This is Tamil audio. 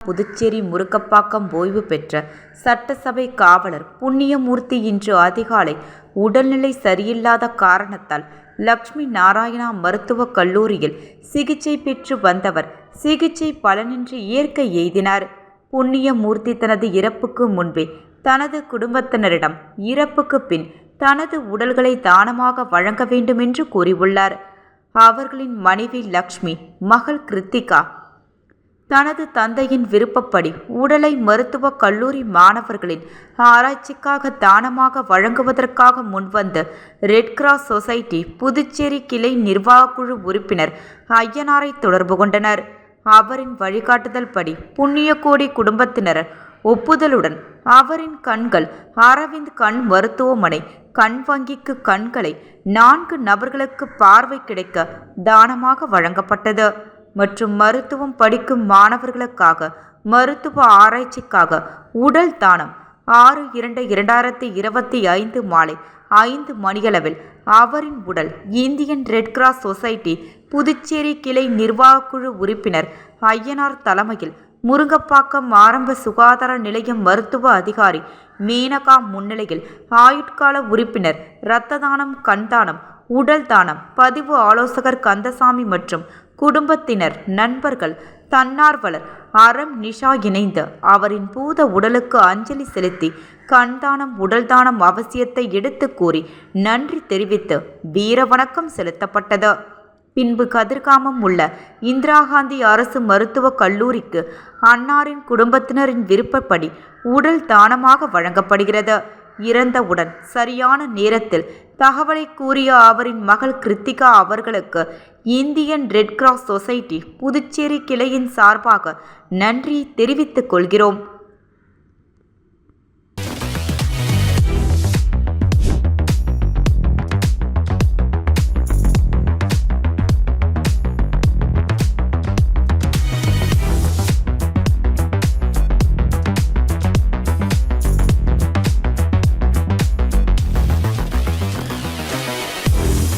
புதுச்சேரி முருக்கப்பாக்கம் ஓய்வு பெற்ற சட்டசபை காவலர் புண்ணியமூர்த்தி இன்று அதிகாலை உடல்நிலை சரியில்லாத காரணத்தால் லட்சுமி நாராயணா மருத்துவக் கல்லூரியில் சிகிச்சை பெற்று வந்தவர் சிகிச்சை பலனின்றி இயற்கை எய்தினார். புண்ணியமூர்த்தி தனது இறப்புக்கு முன்பே தனது குடும்பத்தினரிடம் இறப்புக்கு பின் தனது உடல்களை தானமாக வழங்க வேண்டுமென்று கூறியுள்ளார். அவர்களின் மனைவி லக்ஷ்மி, மகள் கிருத்திகா தனது தந்தையின் விருப்பப்படி உடலை மருத்துவக் கல்லூரி மாணவர்களின் ஆராய்ச்சிக்காக தானமாக வழங்குவதற்காக முன்வந்த ரெட் கிராஸ் சொசைட்டி புதுச்சேரி கிளை நிர்வாகக்குழு உறுப்பினர் ஐயனாரை தொடர்பு கொண்டனர். அவரின் வழிகாட்டுதல் படி புண்ணியகோடி குடும்பத்தினர் ஒப்புதலுடன் அவரின் கண்கள் அரவிந்த் கண் மருத்துவமனை கண் வங்கிக்கு கண்களை 4 நபர்களுக்கு பார்வை கிடைக்க தானமாக வழங்கப்பட்டது. மற்றும் மருத்துவம் படிக்கும் மாணவர்களுக்காக மருத்துவ ஆராய்ச்சிக்காக உடல் தானம் 6/2/2025 மாலை 5 மணியளவில் அவரின் உடல் Indian red cross society Puducherry கிளை நிர்வாகக்குழு உறுப்பினர் ஐயனார் தலைமையில் முருங்கப்பாக்கம் ஆரம்ப சுகாதார நிலையம் மருத்துவ அதிகாரி மேனகா முன்னிலையில் ஆயுட்கால உறுப்பினர் இரத்த தானம், கண் தானம், உடல் தானம் பதிவு ஆலோசகர் கந்தசாமி மற்றும் குடும்பத்தினர், நண்பர்கள், தன்னார்வலர் அறம் நிஷா இணைந்து அவரின் பூத உடலுக்கு அஞ்சலி செலுத்தி கண் தானம், உடல் தானம் அவசியத்தை எடுத்து கூறி நன்றி தெரிவித்து வீர வணக்கம் செலுத்தப்பட்டது. பின்பு கதிர்காமம் உள்ள இந்திரா காந்தி அரசு மருத்துவக் கல்லூரிக்கு அன்னாரின் குடும்பத்தினரின் விருப்பப்படி உடல் தானமாக வழங்கப்படுகிறது. இறந்தவுடன் சரியான நேரத்தில் தகவலை கூறிய அவரின் மகள் கிருத்திகா அவர்களுக்கு Indian red cross society Puducherry கிளையின் சார்பாக நன்றி தெரிவித்துக் கொள்கிறோம்.